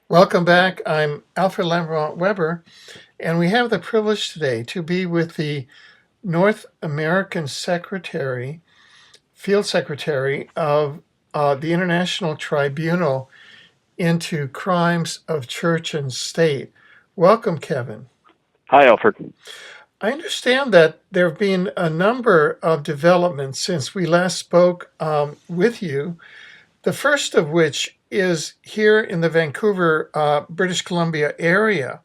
Welcome back. I'm Alfred Lambrot Weber, and we have the privilege today to be with the North American Secretary, Field Secretary of the International Tribunal into Crimes of Church and State. Welcome, Kevin. Hi, Alfred. I understand that there have been a number of developments since we last spoke with you. The first of which is here in the Vancouver, British Columbia area.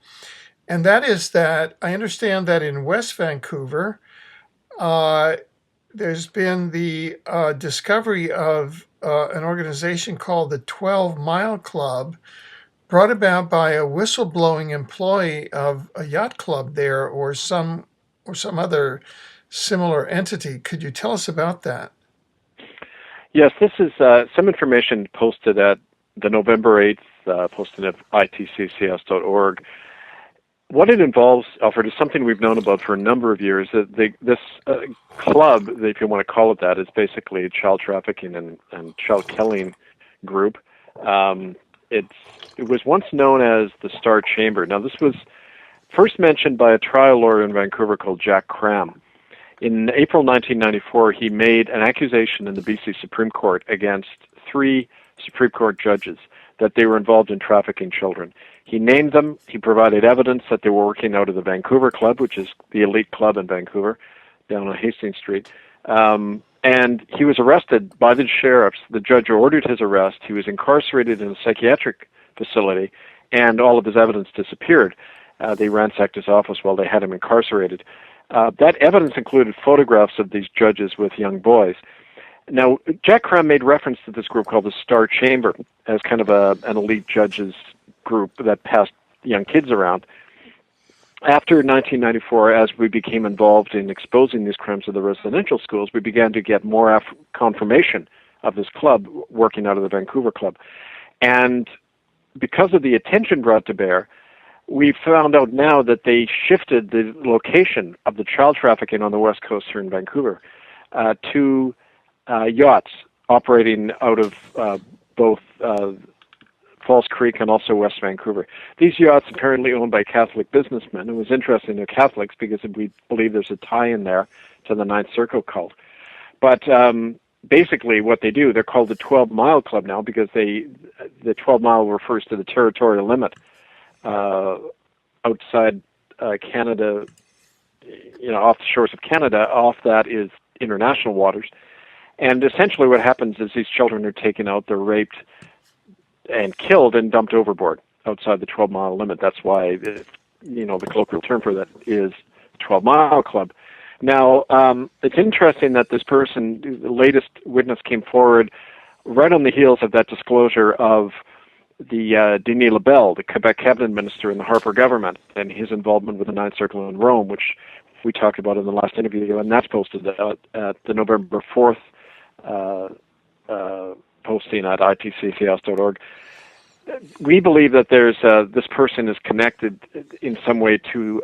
And that is that I understand that in West Vancouver, uh, there's been the discovery of an organization called the 12 Mile Club, brought about by a whistleblowing employee of a yacht club there or some other similar entity. Could you tell us about that? Yes, this is some information posted at the November 8th, posted at itccs.org. What it involves, Alfred, is something we've known about for a number of years. This club, if you want to call it that, is basically a child trafficking and child killing group. It was once known as the Star Chamber. Now, this was first mentioned by a trial lawyer in Vancouver called Jack Cram. In April 1994, he made an accusation in the BC Supreme Court against three Supreme Court judges that they were involved in trafficking children. He named them. He provided evidence that they were working out of the Vancouver Club, which is the elite club in Vancouver, down on Hastings Street. And he was arrested by the sheriffs. The judge ordered his arrest. He was incarcerated in a psychiatric facility, and all of his evidence disappeared. They ransacked his office while they had him incarcerated. That evidence included photographs of these judges with young boys. Now, Jack Cram made reference to this group called the Star Chamber as kind of an elite judges group that passed young kids around. After 1994, as we became involved in exposing these crimes to the residential schools, we began to get more confirmation of this club working out of the Vancouver Club. And because of the attention brought to bear, we found out now that they shifted the location of the child trafficking on the west coast here in Vancouver to yachts operating out of both Falls Creek and also West Vancouver. These yachts apparently owned by Catholic businessmen. It was interesting, they're Catholics because we believe there's a tie in there to the Ninth Circle cult. But basically what they do, they're called the 12 Mile Club now because the 12 mile refers to the territorial limit outside Canada, off the shores of Canada. Off that is international waters. And essentially what happens is these children are taken out, they're raped and killed and dumped overboard outside the 12-mile limit. That's why, the colloquial term for that is 12 Mile Club. Now, it's interesting that this person, the latest witness, came forward right on the heels of that disclosure of the Denis Lebel, the Quebec cabinet minister in the Harper government, and his involvement with the Ninth Circle in Rome, which we talked about in the last interview, and that's posted at the November 4th posting at itccs.org. We believe that there's this person is connected in some way to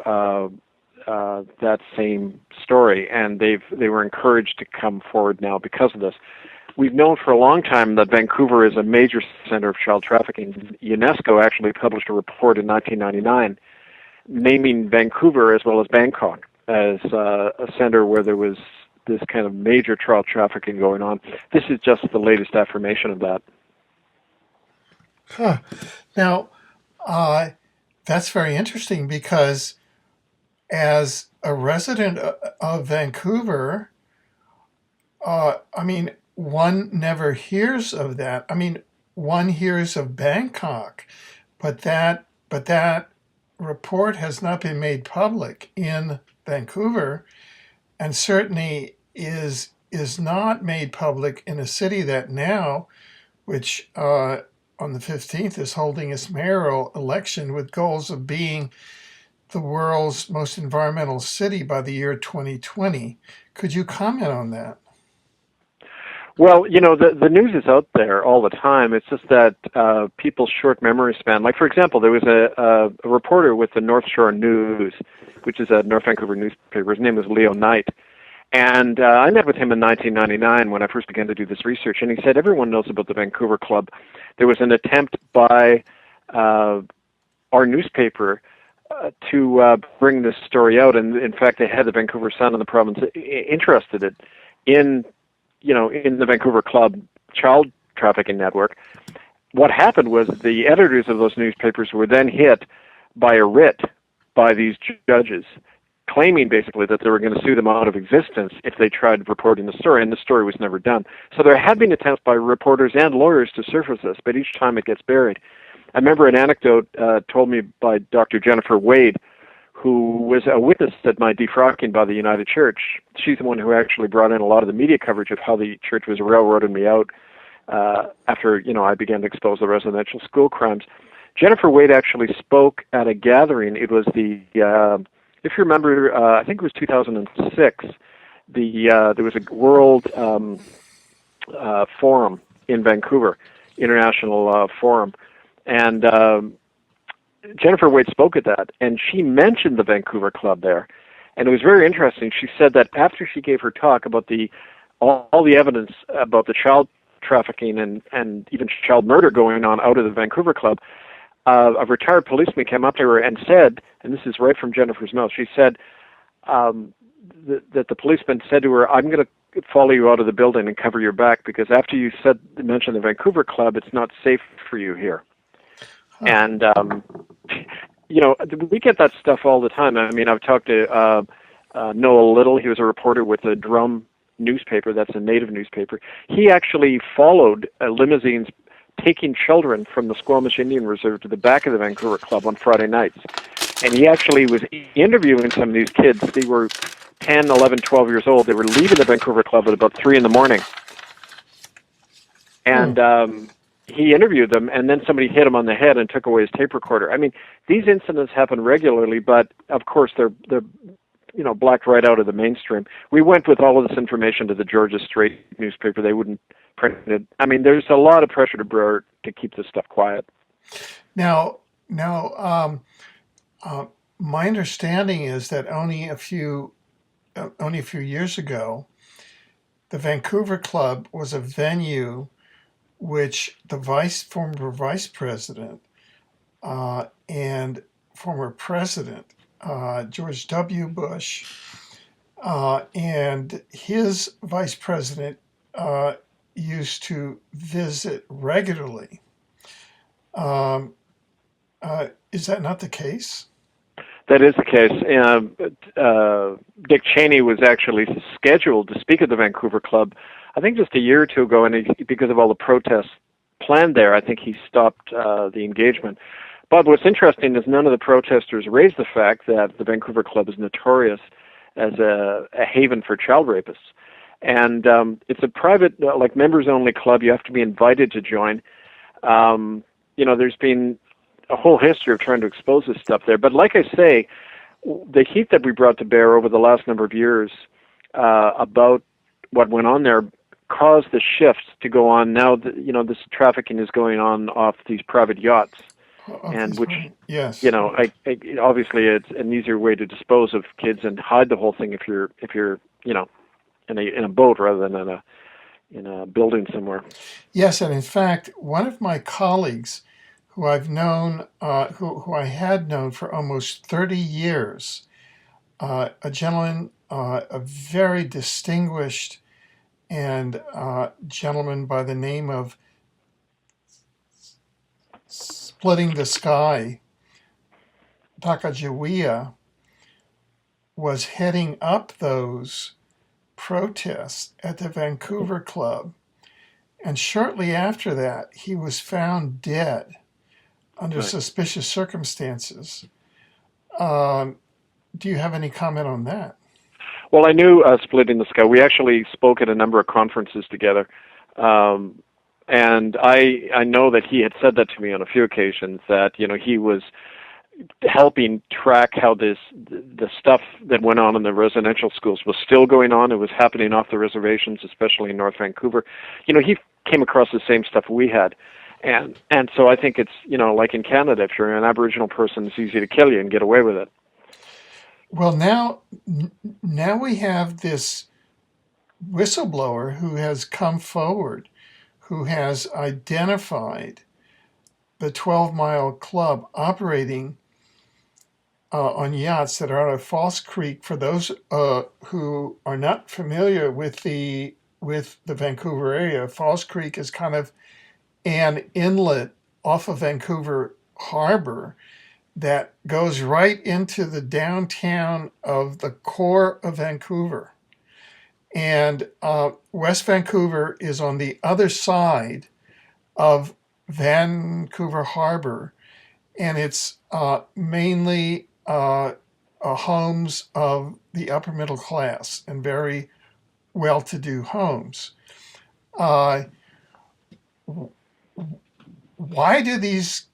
that same story, and they were encouraged to come forward now because of this. We've known for a long time that Vancouver is a major center of child trafficking. UNESCO actually published a report in 1999 naming Vancouver as well as Bangkok as a center where there was this kind of major child trafficking going on. This is just the latest affirmation of that. Huh. Now, that's very interesting because as a resident of Vancouver, one never hears of that. One hears of Bangkok, but that report has not been made public in Vancouver, and certainly is not made public in a city that now, which on the 15th is holding its mayoral election with goals of being the world's most environmental city by the year 2020. Could you comment on that? Well, the news is out there all the time. It's just that people's short memory span. Like, for example, there was a reporter with the North Shore News, which is a North Vancouver newspaper. His name was Leo Knight. And I met with him in 1999 when I first began to do this research, and he said everyone knows about the Vancouver Club. There was an attempt by our newspaper to bring this story out. And in fact, they had the Vancouver Sun and the province interested in, in the Vancouver Club child trafficking network. What happened was the editors of those newspapers were then hit by a writ by these judges, claiming basically that they were going to sue them out of existence if they tried reporting the story, and the story was never done. So there had been attempts by reporters and lawyers to surface this, but each time it gets buried. I remember an anecdote told me by Dr. Jennifer Wade, who was a witness at my defrocking by the United Church. She's the one who actually brought in a lot of the media coverage of how the church was railroading me out after, I began to expose the residential school crimes. Jennifer Wade actually spoke at a gathering. It was if you remember, I think it was 2006, there was a world forum in Vancouver, international forum, and Jennifer Wade spoke at that, and she mentioned the Vancouver Club there, and it was very interesting. She said that after she gave her talk about all the evidence about the child trafficking and even child murder going on out of the Vancouver Club, a retired policeman came up to her and said, and this is right from Jennifer's mouth, she said that the policeman said to her, "I'm going to follow you out of the building and cover your back because after you mentioned the Vancouver Club, it's not safe for you here." And, we get that stuff all the time. I mean, I've talked to Noah Little. He was a reporter with the Drum newspaper. That's a native newspaper. He actually followed limousines taking children from the Squamish Indian Reserve to the back of the Vancouver Club on Friday nights. And he actually was interviewing some of these kids. They were 10, 11, 12 years old. They were leaving the Vancouver Club at about 3 in the morning. And he interviewed them, and then somebody hit him on the head and took away his tape recorder. I mean, these incidents happen regularly, but of course they're blacked right out of the mainstream. We went with all of this information to the Georgia Strait newspaper. They wouldn't print it. I mean, there's a lot of pressure to keep this stuff quiet. Now, my understanding is that only a few years ago, the Vancouver Club was a venue which the former vice president and former president George W. Bush and his vice president used to visit regularly. Is that not the case? That is the case. Dick Cheney was actually scheduled to speak at the Vancouver Club, I think just a year or two ago, and because of all the protests planned there, I think he stopped the engagement. But what's interesting is none of the protesters raised the fact that the Vancouver Club is notorious as a haven for child rapists. And it's a private, members-only club. You have to be invited to join. There's been a whole history of trying to expose this stuff there. But like I say, the heat that we brought to bear over the last number of years about what went on there caused the shift to go on. Now, this trafficking is going on off these private yachts. And which, yes, obviously it's an easier way to dispose of kids and hide the whole thing if you're in a boat rather than in a building somewhere. Yes, and in fact, one of my colleagues, who I've known, who I had known for almost 30 years, a gentleman, a very distinguished and gentleman by the name of Splitting the Sky, Takajawiya, was heading up those protests at the Vancouver Club. And shortly after that, he was found dead under suspicious circumstances. Do you have any comment on that? Well, I knew Splitting the Sky. We actually spoke at a number of conferences together. And I know that he had said that to me on a few occasions, that, he was helping track how the stuff that went on in the residential schools was still going on. It was happening off the reservations, especially in North Vancouver. He came across the same stuff we had. And so I think it's, like in Canada, if you're an Aboriginal person, it's easy to kill you and get away with it. Well, now we have this whistleblower who has come forward, who has identified the 12 Mile Club operating on yachts that are out of False Creek. For those who are not familiar with the Vancouver area, False Creek is kind of an inlet off of Vancouver Harbor that goes right into the downtown of the core of Vancouver. And West Vancouver is on the other side of Vancouver Harbor, and it's mainly homes of the upper middle class and very well-to-do homes. Uh, why do these,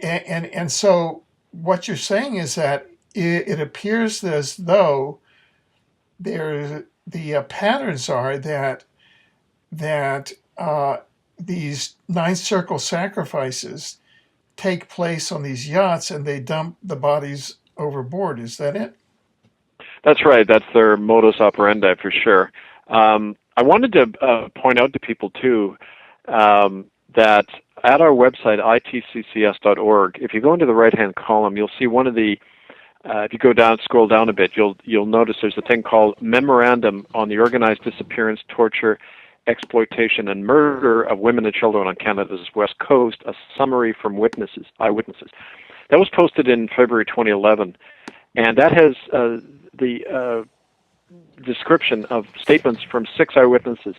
and so what you're saying is that it appears as though the patterns are that these ninth circle sacrifices take place on these yachts and they dump the bodies overboard. Is that it? That's right. That's their modus operandi for sure. I wanted to point out to people too that at our website itccs.org, if you go into the right-hand column, you'll see one of the. If you go down, scroll down a bit, you'll notice there's a thing called Memorandum on the Organized Disappearance, Torture, Exploitation, and Murder of Women and Children on Canada's West Coast, a summary from eyewitnesses. That was posted in February 2011, and that has the description of statements from 6 eyewitnesses,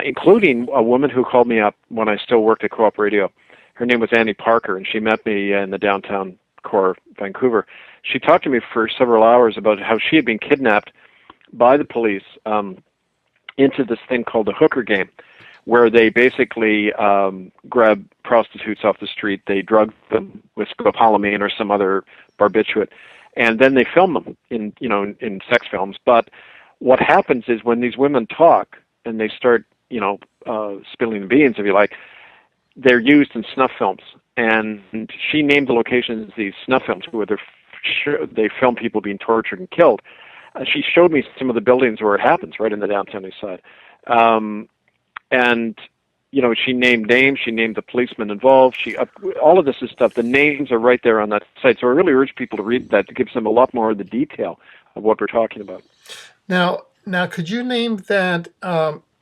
including a woman who called me up when I still worked at Co-op Radio. Her name was Annie Parker, and she met me in the downtown core of Vancouver. She talked to me for several hours about how she had been kidnapped by the police into this thing called the hooker game, where they basically grab prostitutes off the street, they drug them with scopolamine or some other barbiturate, and then they film them in sex films. But what happens is when these women talk and they start spilling the beans, if you like, they're used in snuff films. And she named the locations these snuff films where they film people being tortured and killed. She showed me some of the buildings where it happens, right in the downtown east side. And she named names. She named the policemen involved. All of this is stuff. The names are right there on that site. So I really urge people to read that. It gives them a lot more of the detail of what we're talking about. Now, could you name that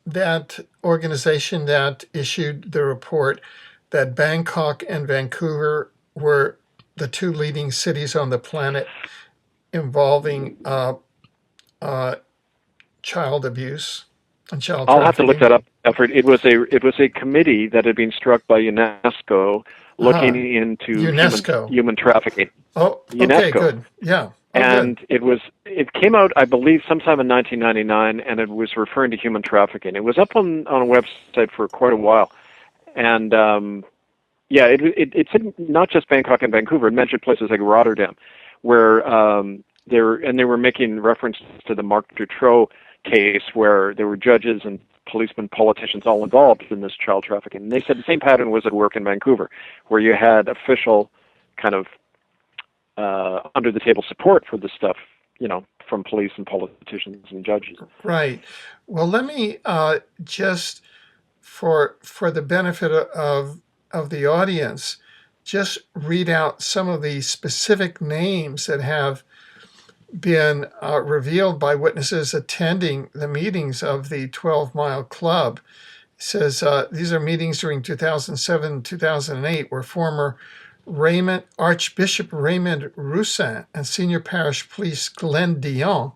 that organization that issued the report that Bangkok and Vancouver were the 2 leading cities on the planet involving child abuse and child I'll have to look trafficking? that up, Alfred. It was a committee that had been struck by UNESCO looking into UNESCO. human trafficking. Oh, okay, UNESCO. good. Yeah. Oh, And good. it came out, I believe, sometime in 1999, and it was referring to human trafficking. It was up on a website for quite a while, and it said not just Bangkok and Vancouver. It mentioned places like Rotterdam, where they were making reference to the Marc Dutroux case, where there were judges and policemen, politicians all involved in this child trafficking. And they said the same pattern was at work in Vancouver, where you had official kind of under-the-table support for this stuff, from police and politicians and judges. Right. Well, let me just, for the benefit of the audience, just read out some of the specific names that have been revealed by witnesses attending the meetings of the 12 Mile Club. It says these are meetings during 2007 and 2008 where former Archbishop Raymond Roussin and Senior Parish Priest Glenn Dion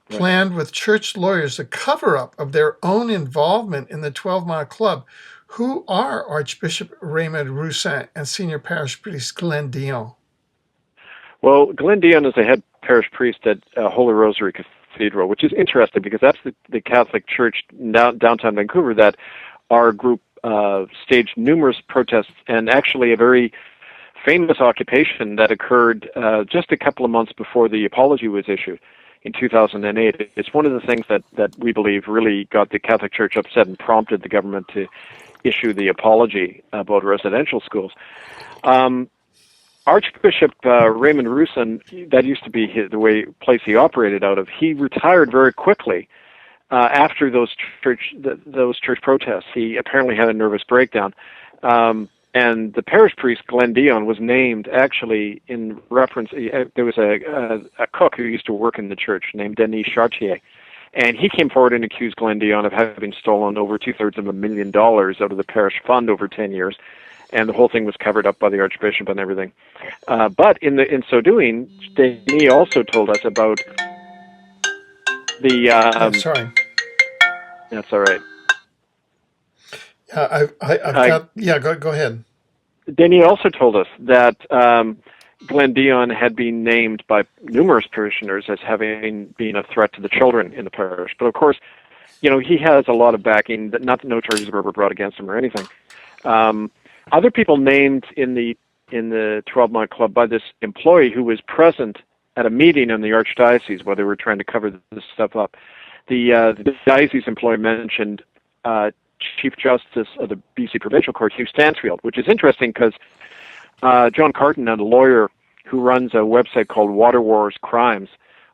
planned with church lawyers a cover-up of their own involvement in the 12 Mile Club. Who are Archbishop Raymond Roussin and Senior Parish Priest Glenn Dion? Well, Glenn Dion is the head parish priest at Holy Rosary Cathedral, which is interesting because that's the Catholic Church downtown Vancouver that our group staged numerous protests and actually a very famous occupation that occurred just a couple of months before the apology was issued in 2008. It's one of the things that we believe really got the Catholic Church upset and prompted the government to issue the apology about residential schools. Archbishop Raymond Roussin, that used to be the place he operated out of, he retired very quickly after those church protests. He apparently had a nervous breakdown. And the parish priest, Glenn Dion, was named actually in reference. There was a cook who used to work in the church named Denis Chartier, and he came forward and accused Glenn Dion of having stolen over $250,000 out of the parish fund over 10 years, and the whole thing was covered up by the Archbishop and everything. But in so doing, Denis also told us about the. Sorry. That's all right. I've got. Yeah, go ahead. Denis also told us that Glenn Dion had been named by numerous parishioners as having been a threat to the children in the parish. But of course, he has a lot of backing. That no charges were ever brought against him or anything. Other people named in the 12 Mile Club by this employee who was present at a meeting in the Archdiocese where they were trying to cover this stuff up. The diocese employee mentioned Chief Justice of the BC Provincial Court, Hugh Stansfield, which is interesting because John Carton, a lawyer who runs a website called Water Wars Crimes,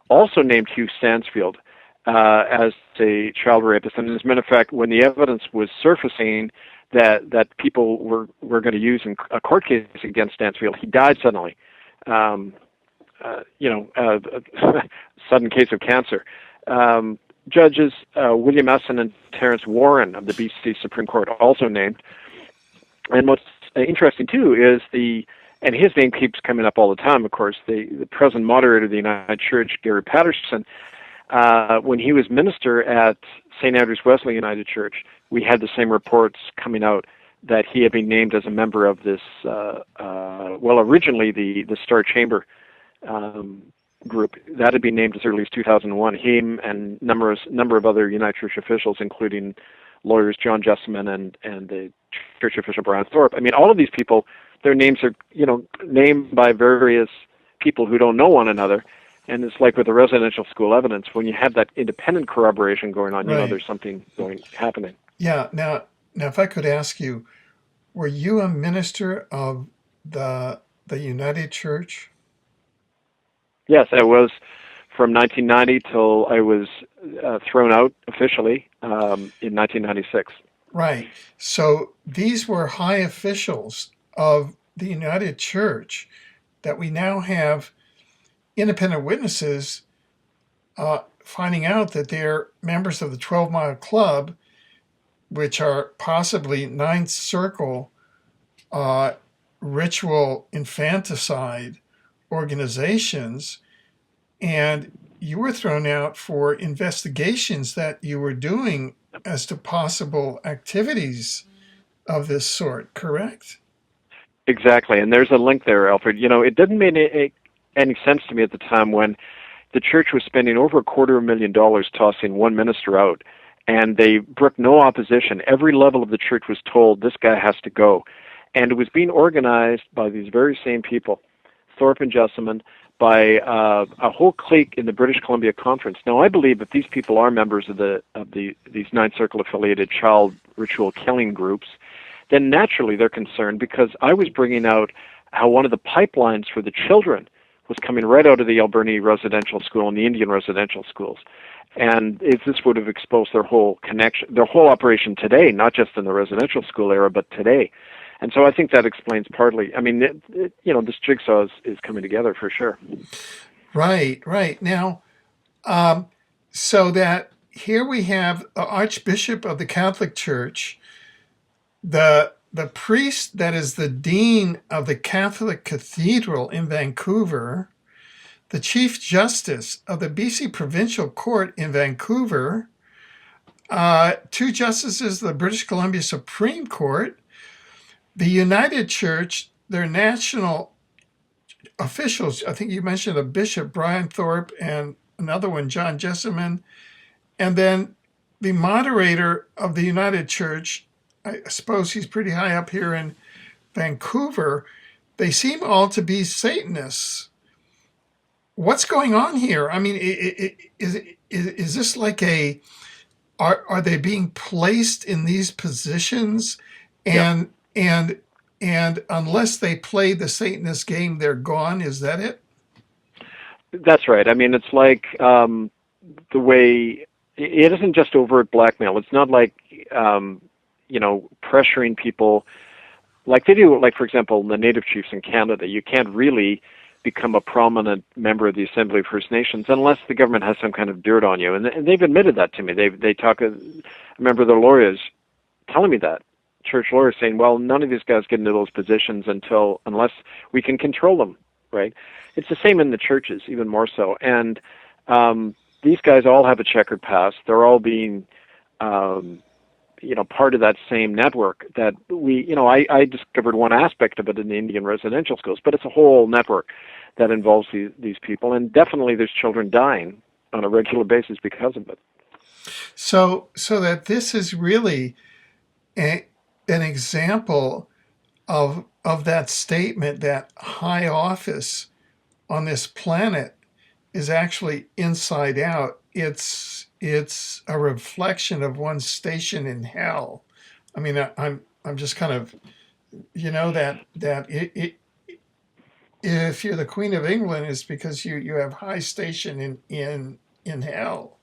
also named Hugh Stansfield as a child rapist. And as a matter of fact, when the evidence was surfacing that people were going to use in a court case against Stansfield, he died suddenly. Sudden case of cancer. Judges William Esson and Terence Warren of the BC Supreme Court also named. And what's interesting too is and his name keeps coming up all the time, of course, the present moderator of the United Church, Gary Patterson, when he was minister at St. Andrew's Wesley United Church, we had the same reports coming out that he had been named as a member of this, originally the Star Chamber group. That had been named as early as 2001. Him and number of other United Church officials, including lawyers John Jessamine and the church official Brian Thorpe. I mean, all of these people, their names are, named by various people who don't know one another. And it's like with the residential school evidence, when you have that independent corroboration going on, Right. There's something happening. Yeah. Now, if I could ask you, were you a minister of the United Church? Yes, I was from 1990 till I was thrown out officially in 1996. Right. So these were high officials of the United Church that we now have independent witnesses finding out that they're members of the 12 Mile Club, which are possibly Ninth Circle ritual infanticide organizations, and you were thrown out for investigations that you were doing as to possible activities of this sort, correct? Exactly, and there's a link there, Alfred. It didn't make any sense to me at the time when the church was spending over $250,000 tossing one minister out, and they brooked no opposition. Every level of the church was told, this guy has to go. And it was being organized by these very same people, Thorpe and Jessamine, by a whole clique in the British Columbia Conference. Now, I believe if these people are members of these Ninth Circle affiliated child ritual killing groups, then naturally they're concerned, because I was bringing out how one of the pipelines for the children was coming right out of the Alberni residential school and the Indian residential schools. And this would have exposed their whole connection, their whole operation today, not just in the residential school era, but today. And so I think that explains partly. I mean, this jigsaw is coming together for sure. Right. Now, so that here we have the Archbishop of the Catholic Church, the priest that is the dean of the Catholic Cathedral in Vancouver, the Chief Justice of the BC Provincial Court in Vancouver, two justices of the British Columbia Supreme Court, the United Church, their national officials. I think you mentioned a bishop, Brian Thorpe, and another one, John Jessamine, and then the moderator of the United Church. I suppose he's pretty high up here in Vancouver. They seem all to be Satanists. What's going on here? I mean, is this like are they being placed in these positions, and unless they play the Satanist game, they're gone? Is that it? That's right. I mean, it's like the way it isn't just overt blackmail. It's not like pressuring people Like they do, like for example, the Native chiefs in Canada, you can't really become a prominent member of the Assembly of First Nations unless the government has some kind of dirt on you, and they've admitted that to me. They talk. I remember the lawyers telling me that, church lawyers saying, "Well, none of these guys get into those positions unless we can control them." Right? It's the same in the churches, even more so. And these guys all have a checkered past. They're all being part of that same network that I discovered one aspect of it in the Indian residential schools, but it's a whole network that involves these people, and definitely there's children dying on a regular basis because of it. So that this is really an example of that statement that high office on this planet is actually inside out. It's a reflection of one's station in hell. I mean, I'm just kind of, if you're the Queen of England, it's because you have high station in hell.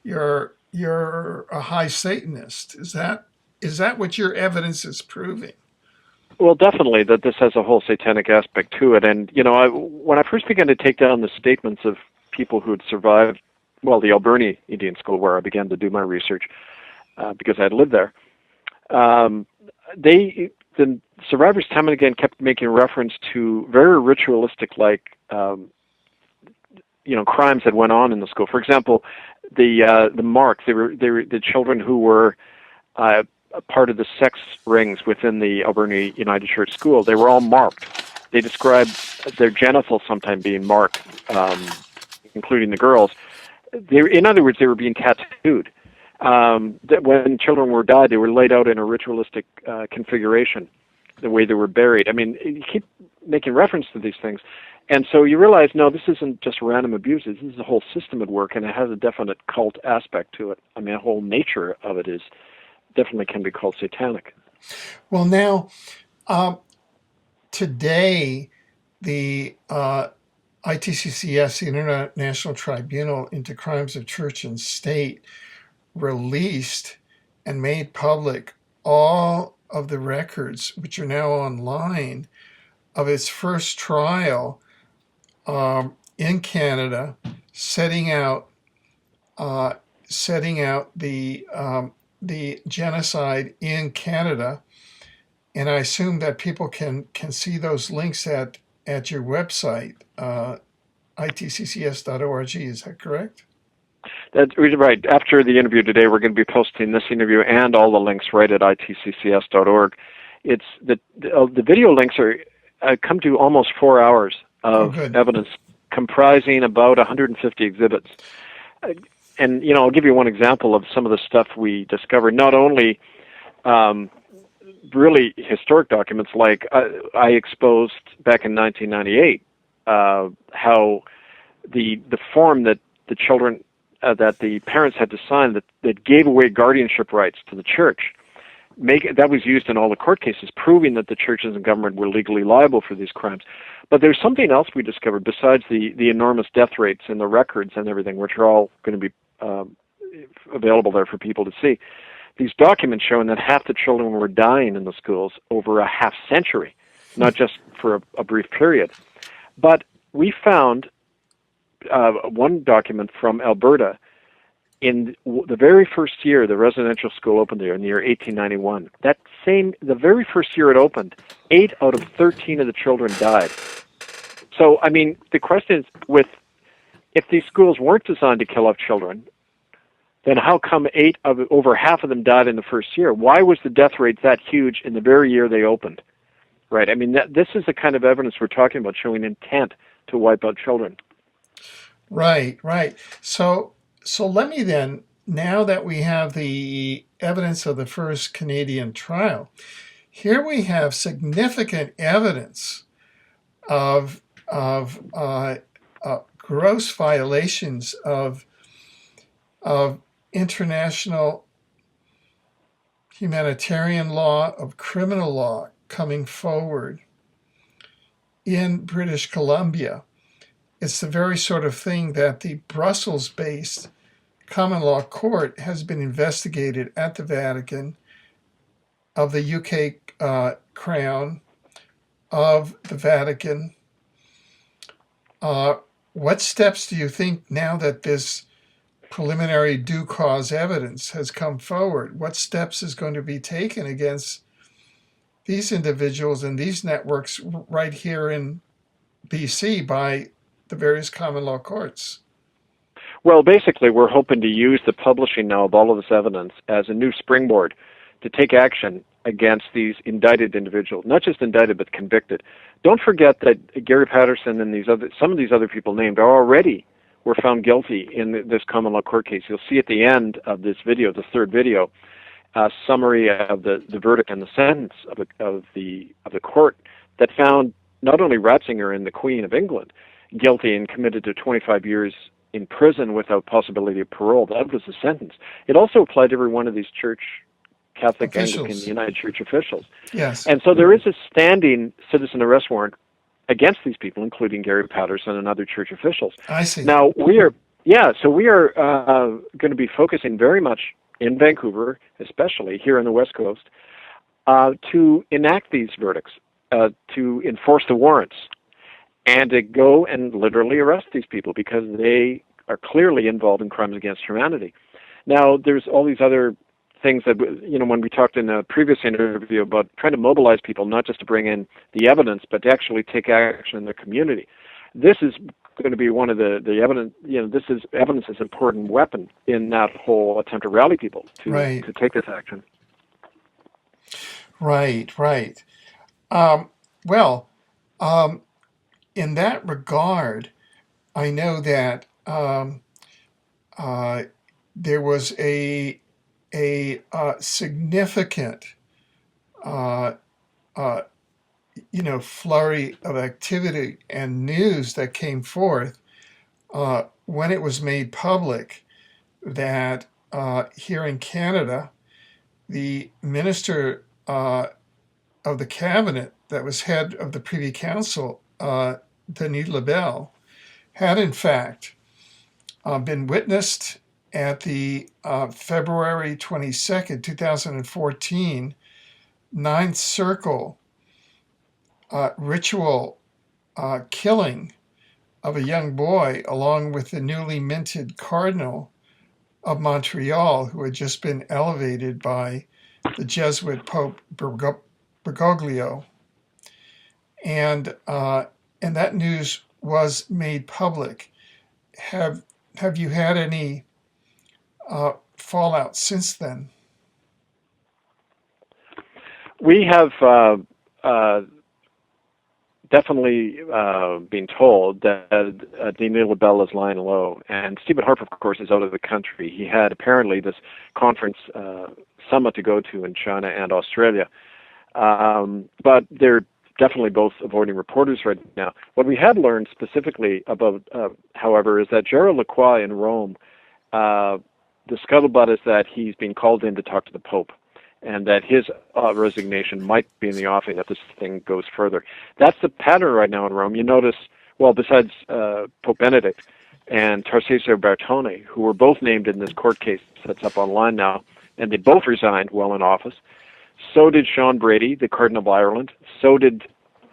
You're a high Satanist. Is that what your evidence is proving? Well, definitely that this has a whole satanic aspect to it. And, when I first began to take down the statements of people who had survived, the Alberni Indian School, where I began to do my research, because I had lived there, the survivors time and again kept making reference to very ritualistic, crimes that went on in the school. For example, the marks, they were the children who were part of the sex rings within the Alberni United Church School. They were all marked. They described their genitals sometimes being marked, including the girls. In other words, they were being tattooed. When children were died, they were laid out in a ritualistic configuration, the way they were buried. I mean, you keep making reference to these things. And so you realize, no, this isn't just random abuses. This is a whole system at work, and it has a definite cult aspect to it. I mean, the whole nature of it is definitely can be called satanic. Well, now, today, the ITCCS, the International Tribunal into Crimes of Church and State, released and made public all of the records, which are now online, of its first trial in Canada, setting out the genocide in Canada. And I assume that people can see those links at your website, itccs.org. Is that correct? That's right. After the interview today, we're going to be posting this interview and all the links right at itccs.org. It's the video links are come to almost 4 hours of evidence comprising about 150 exhibits. And, I'll give you one example of some of the stuff we discovered. Not only really historic documents, like I exposed back in 1998 how the form that the children, that the parents had to sign that gave away guardianship rights to the church, that was used in all the court cases, proving that the churches and government were legally liable for these crimes. But there's something else we discovered besides the enormous death rates and the records and everything, which are all going to be available there for people to see. These documents showing that half the children were dying in the schools over a half century, not just for a brief period. But we found one document from Alberta in the very first year the residential school opened there, in the year 1891. The very first year it opened, 8 out of 13 of the children died. So, I mean, the question is, if these schools weren't designed to kill off children, then how come over half of them died in the first year? Why was the death rate that huge in the very year they opened? Right? I mean, this is the kind of evidence we're talking about, showing intent to wipe out children. Right. So let me then, now that we have the evidence of the first Canadian trial, here we have significant evidence of gross violations of international humanitarian law, of criminal law coming forward in British Columbia. It's the very sort of thing that the Brussels-based common law court has been investigated at the Vatican, of the UK Crown, of the Vatican. What steps do you think, now that this preliminary due cause evidence has come forward, what steps is going to be taken against these individuals and these networks right here in BC by the various common law courts? Well, basically, we're hoping to use the publishing now of all of this evidence as a new springboard to take action against these indicted individuals, not just indicted, but convicted. Don't forget that Gary Patterson and some of these other people named were found guilty in this common law court case. You'll see at the end of this video, the third video, a summary of the verdict and the sentence of the court that found not only Ratzinger and the Queen of England guilty and committed to 25 years in prison without possibility of parole. That was the sentence. It also applied to every one of these Catholic, Officials. Anglican, United Church officials. Yes. And so there is a standing citizen arrest warrant against these people, including Gary Patterson and other church officials. I see. Now, we are going to be focusing very much in Vancouver, especially here on the West Coast, to enact these verdicts, to enforce the warrants, and to go and literally arrest these people because they are clearly involved in crimes against humanity. Now, there's all these other things that, when we talked in a previous interview about trying to mobilize people, not just to bring in the evidence, but to actually take action in the community. This is going to be one of the evidence, this is evidence as an important weapon in that whole attempt to rally people to take this action. Right. In that regard, I know that there was a significant, flurry of activity and news that came forth when it was made public that here in Canada, the minister of the cabinet that was head of the Privy Council, Denis Lebel, had in fact been witnessed at the February 22nd, 2014 Ninth Circle ritual killing of a young boy, along with the newly minted Cardinal of Montreal, who had just been elevated by the Jesuit Pope Bergoglio. And that news was made public. Have you had any fallout since then? We have definitely been told that Denis Lebel is lying low, and Stephen Harper, of course, is out of the country. He had apparently this conference summit to go to in China and Australia, but they're definitely both avoiding reporters right now. What we had learned specifically about, however, is that Gerald Lacroix in Rome, the scuttlebutt is that he's been called in to talk to the Pope, and that his resignation might be in the offing if this thing goes further. That's the pattern right now in Rome. You notice, well, besides Pope Benedict and Tarcísio Bertone, who were both named in this court case that's up online now, and they both resigned while in office. So did Sean Brady, the Cardinal of Ireland. So did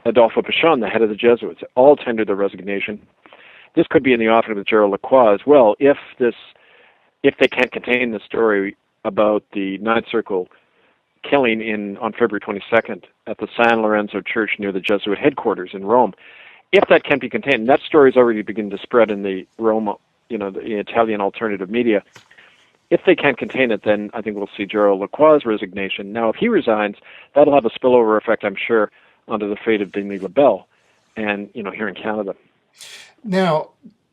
Adolfo Pichon, the head of the Jesuits. All tendered their resignation. This could be in the offing with Gerald Lacroix as well, if they can't contain the story about the Ninth Circle killing on February 22nd at the San Lorenzo Church near the Jesuit headquarters in Rome. If that can't be contained, that story's already beginning to spread in the Rome, the Italian alternative media. If they can't contain it, then I think we'll see Gerald Lacroix's resignation. Now, if he resigns, that'll have a spillover effect, I'm sure, onto the fate of Denis Lebel and, here in Canada. Now,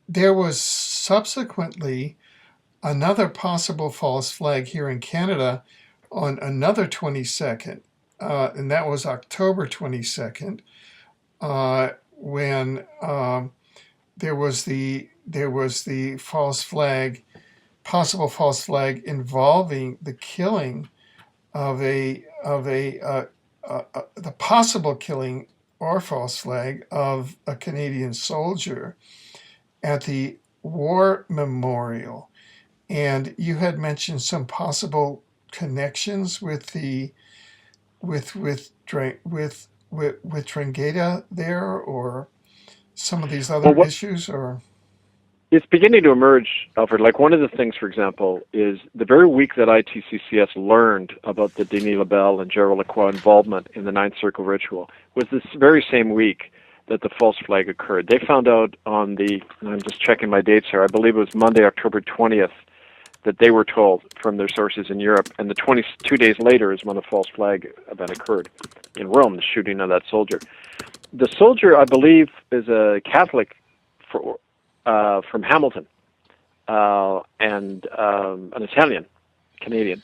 there was subsequently another possible false flag here in Canada on another 22nd, and that was October 22nd, when there was the possible false flag involving the killing of the possible killing or false flag of a Canadian soldier at the War Memorial. And you had mentioned some possible connections with the with Drangheta there, or some of these Well, other what issues, or it's beginning to emerge, Alfred. Like one of the things, for example, is the very week that ITCCS learned about the Denis Labelle and Gerald Lacroix involvement in the Ninth Circle ritual was this very same week that the false flag occurred. They found out on the, and I'm just checking my dates here, I believe it was Monday, October 20th, that they were told from their sources in Europe, and the 22 days later is when the false flag event occurred in Rome, the shooting of that soldier. The soldier, I believe, is a Catholic from Hamilton and an Italian, Canadian.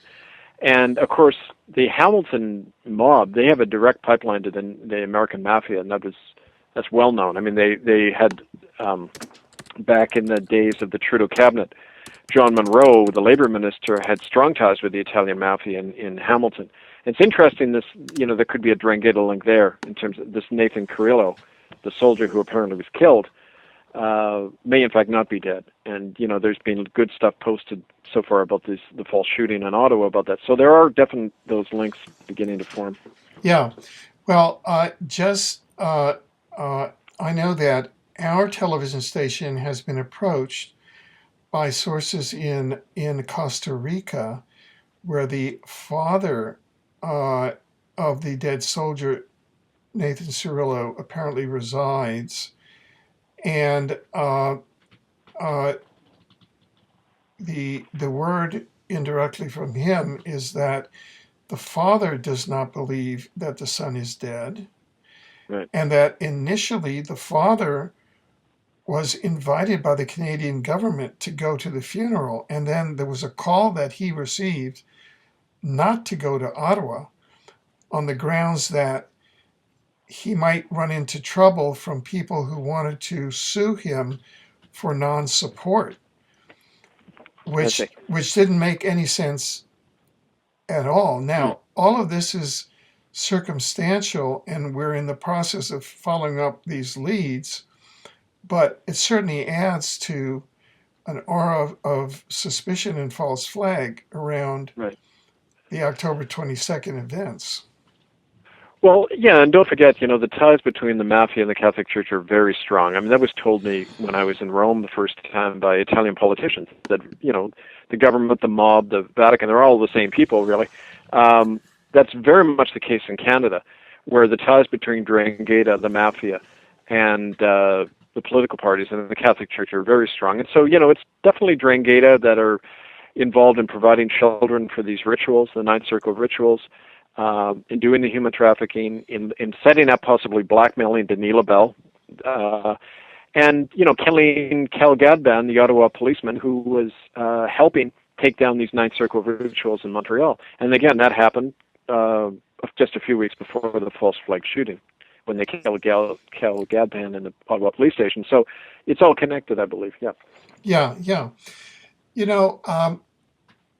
And of course, the Hamilton mob, they have a direct pipeline to the American mafia, and that's well known. I mean, they had back in the days of the Trudeau cabinet, John Monroe, the labor minister, had strong ties with the Italian mafia in Hamilton. It's interesting there could be a Drangheta link there in terms of this Nathan Carrillo, the soldier who apparently was killed, may in fact not be dead. And, there's been good stuff posted so far about the false shooting in Ottawa about that. So there are definitely those links beginning to form. yeah. Well, I know that our television station has been approached by sources in Costa Rica, where the father of the dead soldier Nathan Cirillo apparently resides, and the word indirectly from him is that the father does not believe that the son is dead, Right. and that initially the father was invited by the Canadian government to go to the funeral, and then there was a call that he received not to go to Ottawa on the grounds that he might run into trouble from people who wanted to sue him for non-support, which didn't make any sense at all. Now, all of this is circumstantial, and we're in the process of following up these leads, but it certainly adds to an aura of suspicion and false flag around Right. the October 22nd events. Well, yeah, and don't forget, the ties between the mafia and the Catholic Church are very strong. I mean, that was told me when I was in Rome the first time by Italian politicians that, the government, the mob, the Vatican, they're all the same people, really. That's very much the case in Canada, where the ties between Drangheta, the mafia, and the political parties and the Catholic Church are very strong. And so, it's definitely Drangheta that are involved in providing children for these rituals, the Ninth Circle rituals, in doing the human trafficking, in setting up possibly blackmailing Denis Labelle, and, killing Cal Gadban, the Ottawa policeman, who was helping take down these Ninth Circle rituals in Montreal. And again, that happened just a few weeks before the false flag shooting, when they killed Cal Gadban in the Ottawa police station. So it's all connected, I believe. Yeah. Yeah.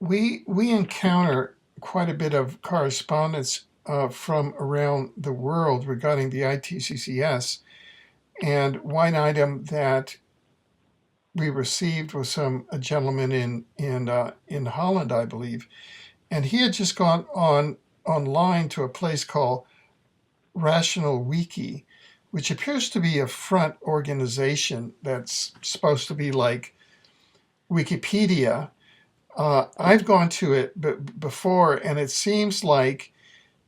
We encounter quite a bit of correspondence from around the world regarding the ITCCS, and one item that we received was a gentleman in Holland, I believe, and he had just gone online to a place called Rational Wiki, which appears to be a front organization that's supposed to be like Wikipedia. I've gone to it before, and it seems like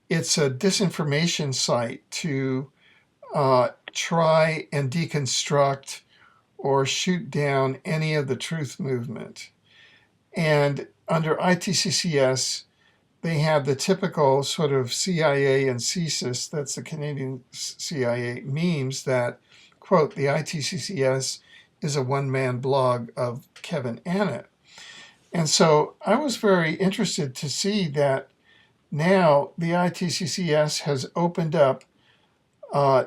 it's a disinformation site to try and deconstruct or shoot down any of the truth movement. And under ITCCS, they have the typical sort of CIA and CSIS, that's the Canadian CIA, memes that, quote, the ITCCS is a one-man blog of Kevin Annett. And so I was very interested to see that now the ITCCS has opened up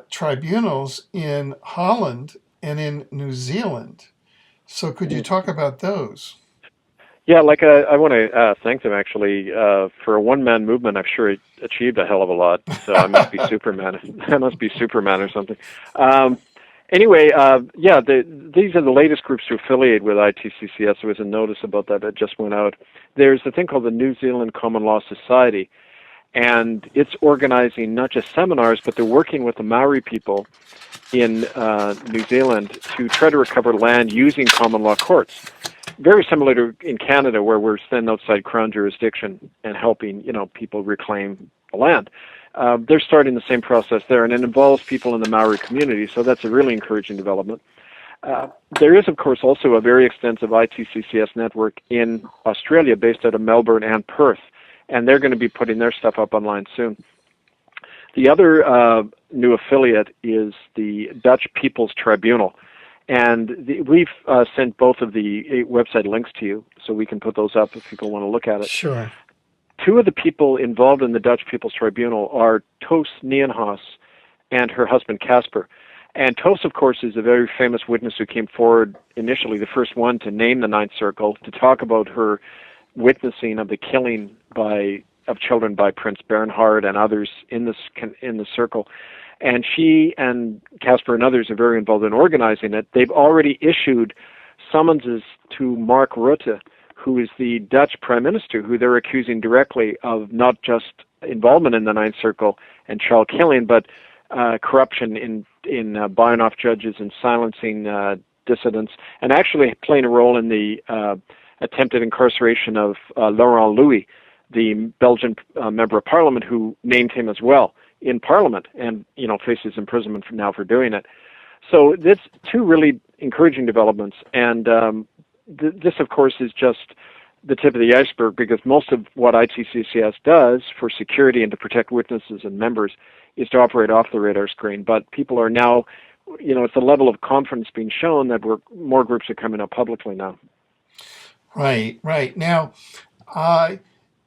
tribunals in Holland and in New Zealand. So could you talk about those? Yeah, I want to thank them actually for a one-man movement. I'm sure it achieved a hell of a lot. So I must be Superman. I must be Superman or something. Anyway, these are the latest groups to affiliate with ITCCS. There was a notice about that just went out. There's a thing called the New Zealand Common Law Society, And it's organizing not just seminars, but they're working with the Maori people in New Zealand to try to recover land using common law courts. Very similar to in Canada, where we're standing outside Crown jurisdiction and helping, people reclaim the land. They're starting the same process there, and it involves people in the Maori community, so that's a really encouraging development. There is, of course, also a very extensive ITCCS network in Australia based out of Melbourne and Perth, and they're going to be putting their stuff up online soon. The other new affiliate is the Dutch People's Tribunal, and we've sent both of the website links to you, so we can put those up if people want to look at it. Sure. Two of the people involved in the Dutch People's Tribunal are Toos Nienhaus and her husband Casper. And Toos, of course, is a very famous witness who came forward initially, the first one to name the Ninth Circle, to talk about her witnessing of the killing of children by Prince Bernhard and others in the circle. And she and Casper and others are very involved in organizing it. They've already issued summonses to Mark Rutte, who is the Dutch Prime Minister, who they're accusing directly of not just involvement in the Ninth Circle and child killing, but corruption in buying off judges and silencing dissidents, and actually playing a role in the attempted incarceration of Laurent Louis, the Belgian member of Parliament, who named him as well in Parliament, and faces imprisonment now for doing it. So this two really encouraging developments, and this, of course, is just the tip of the iceberg, because most of what ITCCS does for security and to protect witnesses and members is to operate off the radar screen. But people are now, it's a level of confidence being shown that more groups are coming up publicly now. Right. Now,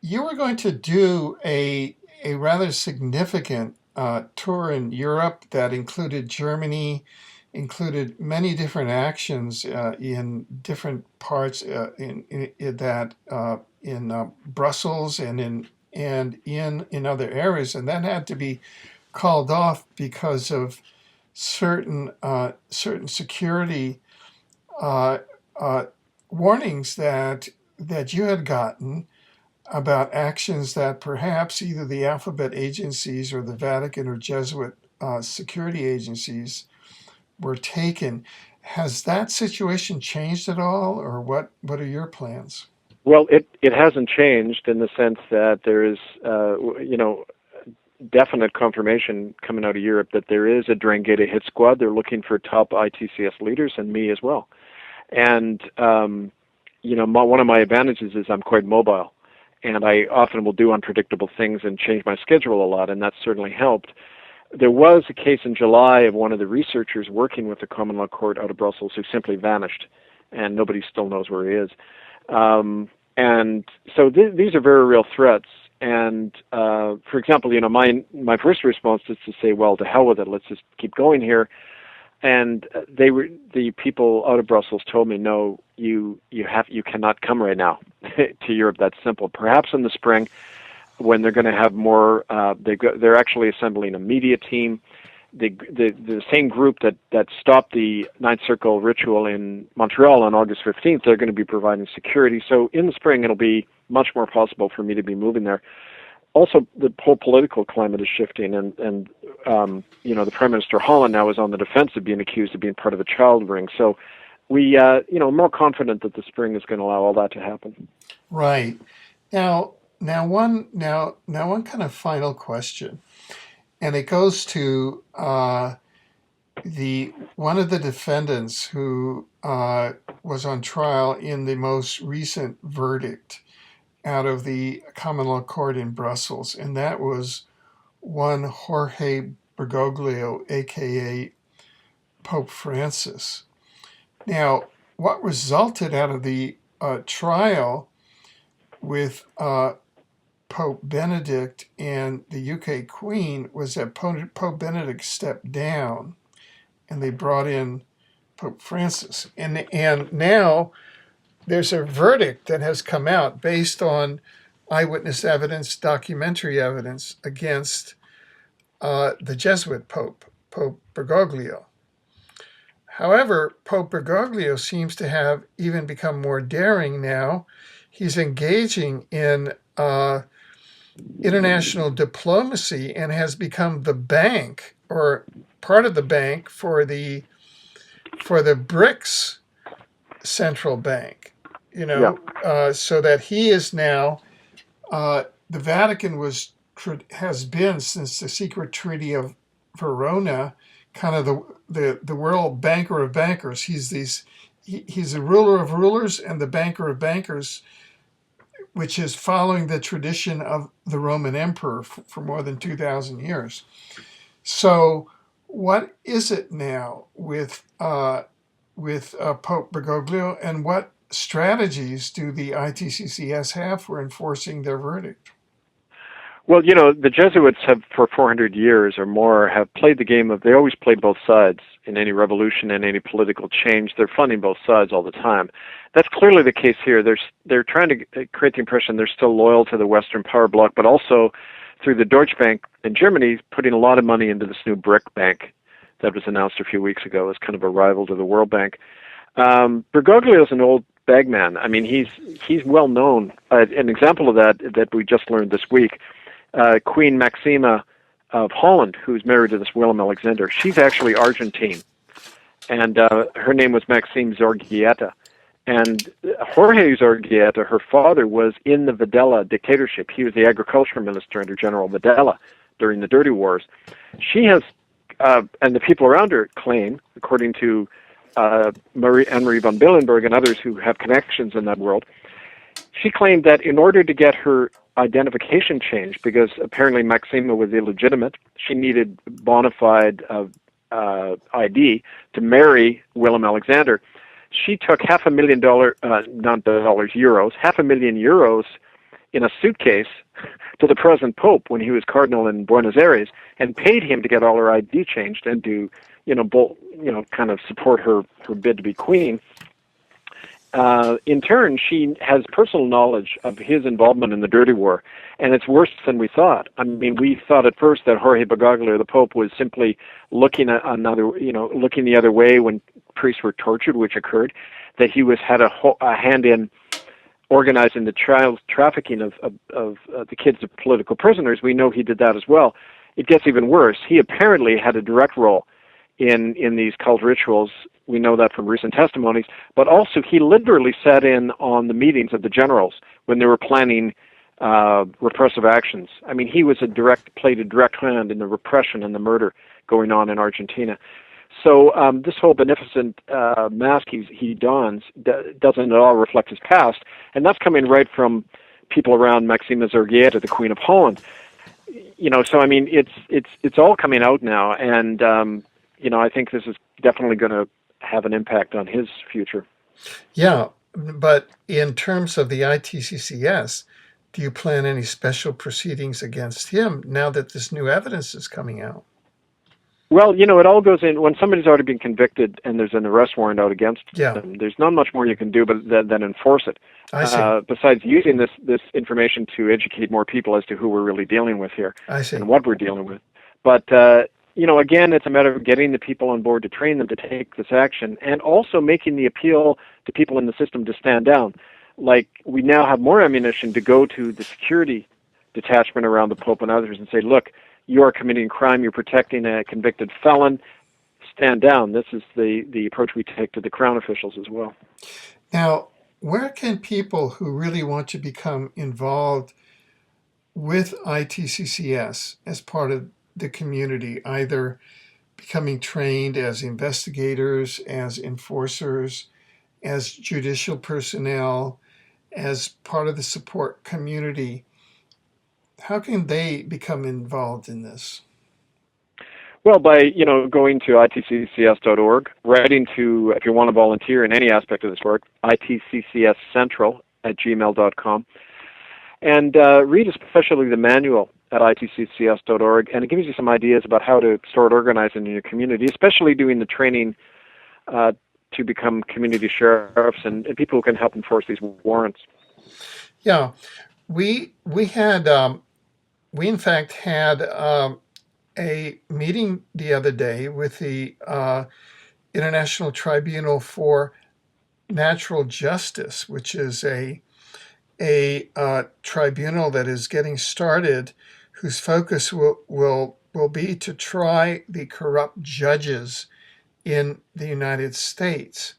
you were going to do a rather significant tour in Europe that included Germany, included many different actions in different parts in Brussels and in other areas, and that had to be called off because of certain security warnings that you had gotten about actions that perhaps either the alphabet agencies or the Vatican or Jesuit security agencies were taken. Has that situation changed at all, or what are your plans? Well, it hasn't changed in the sense that there is, definite confirmation coming out of Europe that there is a Drangheta hit squad. They're looking for top ITCS leaders, and me as well. And, one of my advantages is I'm quite mobile, and I often will do unpredictable things and change my schedule a lot, and that's certainly helped. There was a case in July of one of the researchers working with the Common Law Court out of Brussels who simply vanished, and nobody still knows where he is. And so these are very real threats. And for example, my first response is to say, well, to hell with it, let's just keep going here. And the people out of Brussels told me, no, you cannot come right now to Europe. That's simple. Perhaps in the spring, when they're going to have more, they're actually assembling a media team. The same group that stopped the Ninth Circle ritual in Montreal on August 15th, they're going to be providing security. So in the spring, it'll be much more possible for me to be moving there. Also, the whole political climate is shifting, and the Prime Minister Holland now is on the defense of being accused of being part of a child ring. So we, more confident that the spring is going to allow all that to happen. Right. Now one kind of final question, and it goes to one of the defendants who was on trial in the most recent verdict out of the Common Law Court in Brussels, and that was one Jorge Bergoglio, aka Pope Francis. Now, what resulted out of the trial with Pope Benedict and the UK Queen was that Pope Benedict stepped down, and they brought in Pope Francis, and now there's a verdict that has come out based on eyewitness evidence, documentary evidence against the Jesuit Pope Bergoglio. However, Pope Bergoglio seems to have even become more daring now. He's engaging in international diplomacy and has become the bank or part of the bank for the BRICS central bank. Yeah. So that he is now the Vatican has been since the secret treaty of Verona, kind of the world banker of bankers. He's the ruler of rulers and the banker of bankers, which is following the tradition of the Roman emperor for more than 2,000 years. So, what is it now with Pope Bergoglio, and what strategies do the ITCCS have for enforcing their verdict? Well, the Jesuits have, for 400 years or more, have played the game of, they always played both sides in any revolution and any political change. They're funding both sides all the time. That's clearly the case here. They're trying to create the impression they're still loyal to the Western power bloc, but also through the Deutsche Bank in Germany, putting a lot of money into this new BRIC bank that was announced a few weeks ago as kind of a rival to the World Bank. Bergoglio is an old bagman. I mean, he's well known. An example of that we just learned this week. Queen Maxima of Holland, who's married to this Willem-Alexander, she's actually Argentine, and her name was Maxime Zorreguieta. And Jorge Zorreguieta, her father, was in the Videla dictatorship. He was the agriculture minister under General Videla during the Dirty Wars. She has, and the people around her claim, according to Anne-Marie von Billenberg and others who have connections in that world, she claimed that in order to get her identification changed, because apparently Maxima was illegitimate, she needed bona fide ID to marry Willem-Alexander. She took €500,000 in a suitcase to the present Pope when he was cardinal in Buenos Aires, and paid him to get all her ID changed and to, kind of support her bid to be queen. In turn, she has personal knowledge of his involvement in the Dirty War, and it's worse than we thought. I mean, we thought at first that Jorge Bergoglio, the Pope, was simply looking the other way when priests were tortured, which occurred, that he had a hand in organizing the child trafficking of the kids of political prisoners. We know he did that as well. It gets even worse. He apparently had a direct role in these cult rituals. We know that from recent testimonies. But also, he literally sat in on the meetings of the generals when they were planning repressive actions. I mean, he played a direct hand in the repression and the murder going on in Argentina. So this whole beneficent mask he dons doesn't at all reflect his past, and that's coming right from people around Maxima Zorreguieta, the Queen of Holland. So I mean, it's all coming out now, and I think this is definitely going to have an impact on his future. Yeah, but in terms of the ITCCS, do you plan any special proceedings against him now that this new evidence is coming out? Well, it all goes in when somebody's already been convicted and there's an arrest warrant out against them. There's not much more you can do but than enforce it. I see. Besides using this information to educate more people as to who we're really dealing with here and what we're dealing with. But again, it's a matter of getting the people on board to train them to take this action, and also making the appeal to people in the system to stand down. Like, we now have more ammunition to go to the security detachment around the Pope and others and say, look, you are committing crime, you're protecting a convicted felon, stand down. This is the approach we take to the Crown officials as well. Now, where can people who really want to become involved with ITCCS as part of the community, either becoming trained as investigators, as enforcers, as judicial personnel, as part of the support community, how can they become involved in this? Well, by going to itccs.org, writing to, if you want to volunteer in any aspect of this work, itccscentral@gmail.com, and read especially the manual at itccs.org, and it gives you some ideas about how to start organizing in your community, especially doing the training to become community sheriffs and people who can help enforce these warrants. Yeah, we in fact had a meeting the other day with the International Tribunal for Natural Justice, which is a a tribunal that is getting started, whose focus will be to try the corrupt judges in the United States.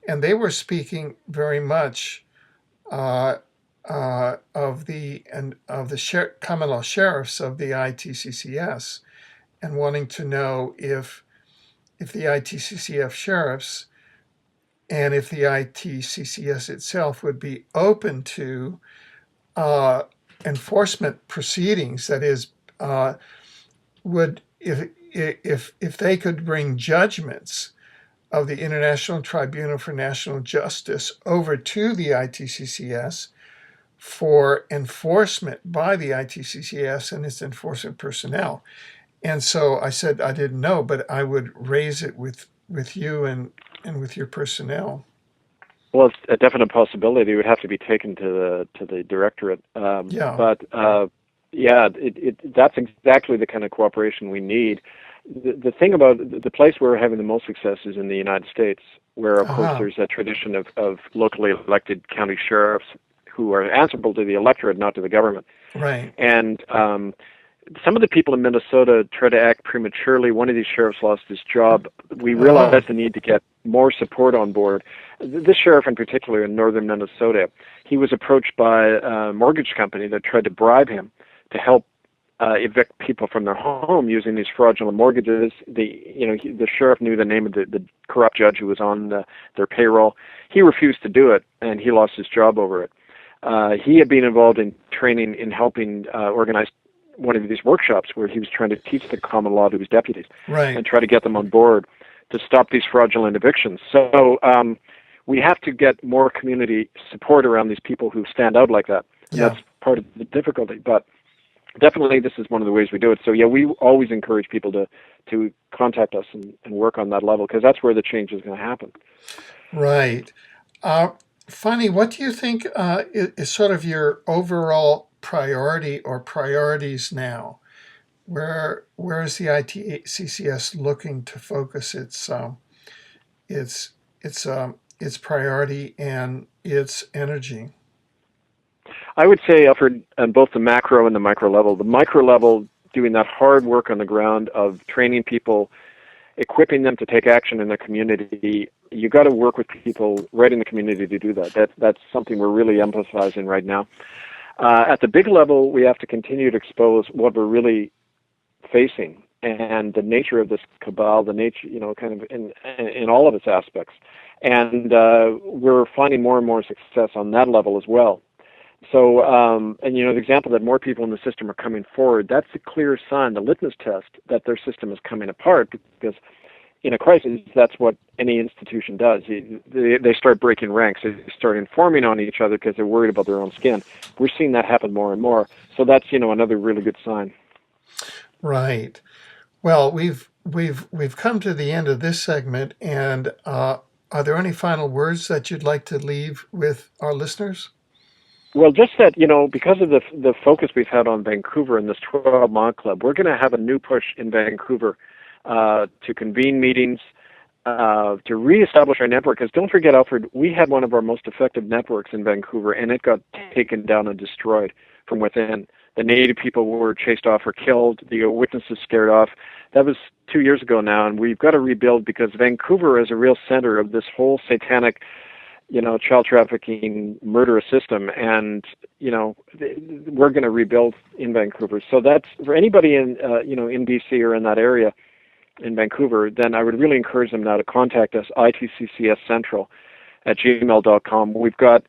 And they were speaking very much of the common law sheriffs of the ITCCS, and wanting to know if the ITCCF sheriffs and if the ITCCS itself would be open to enforcement proceedings. That is, would if they could bring judgments of the International Tribunal for National Justice over to the ITCCS for enforcement by the ITCCS and its enforcement personnel. And so I said I didn't know, but I would raise it with you and with your personnel. Well, it's a definite possibility. It would have to be taken to the directorate. Yeah. But that's exactly the kind of cooperation we need. The thing about the place where we're having the most success is in the United States, where, of course, there's that tradition of locally elected county sheriffs who are answerable to the electorate, not to the government. Right. And some of the people in Minnesota try to act prematurely. One of these sheriffs lost his job. We realized the need to get more support on board. This sheriff in particular in northern Minnesota, he was approached by a mortgage company that tried to bribe him to help evict people from their home using these fraudulent mortgages. The sheriff knew the name of the corrupt judge who was on their payroll. He refused to do it, and he lost his job over it. He had been involved in training in helping organize one of these workshops where he was trying to teach the common law to his deputies and try to get them on board to stop these fraudulent evictions. So we have to get more community support around these people who stand out like that. And that's part of the difficulty. But definitely this is one of the ways we do it. So, we always encourage people to contact us and work on that level, because that's where the change is going to happen. Right. Fanny, what do you think is sort of your overall priority or priorities now? Where is the ITCCS looking to focus its priority and its energy? I would say, Alfred, on both the macro and the micro level. The micro level, doing that hard work on the ground of training people, equipping them to take action in their community. You got to work with people right in the community to do that. That's something we're really emphasizing right now. At the big level, we have to continue to expose what we're really facing and the nature of this cabal, the nature, kind of in all of its aspects. And we're finding more and more success on that level as well. So, the example that more people in the system are coming forward, that's a clear sign, the litmus test, that their system is coming apart, because in a crisis, that's what any institution does. They start breaking ranks. They start informing on each other because they're worried about their own skin. We're seeing that happen more and more. So that's, another really good sign. Right. Well, we've come to the end of this segment, and are there any final words that you'd like to leave with our listeners? Well, just that, because of the focus we've had on Vancouver and this 12 Mile Club, we're going to have a new push in Vancouver to convene meetings, to reestablish our network. Because don't forget, Alfred, we had one of our most effective networks in Vancouver, and it got taken down and destroyed from within. The Native people were chased off or killed. The witnesses scared off. That was 2 years ago now, and we've got to rebuild, because Vancouver is a real center of this whole satanic child trafficking, murderous system, and we're going to rebuild in Vancouver. So that's for anybody in in BC or in that area in Vancouver. Then I would really encourage them now to contact us, itccscentral@gmail.com. We've got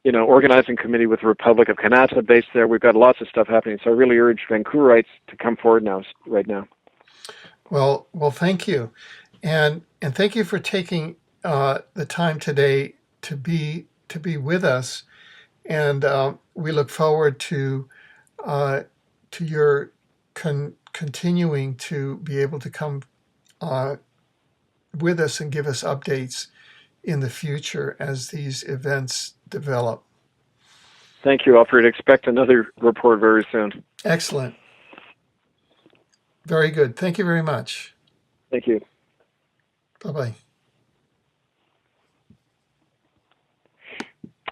organizing committee with the Republic of Canada based there. We've got lots of stuff happening. So I really urge Vancouverites to come forward right now. Well, thank you, and thank you for taking the time today to be with us, and we look forward to your continuing to be able to come with us and give us updates in the future as these events develop. Thank you, Alfred. Expect another report very soon. Excellent. Very good. Thank you very much. Thank you. Bye-bye.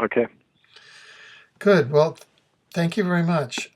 Okay. Good. Well, thank you very much.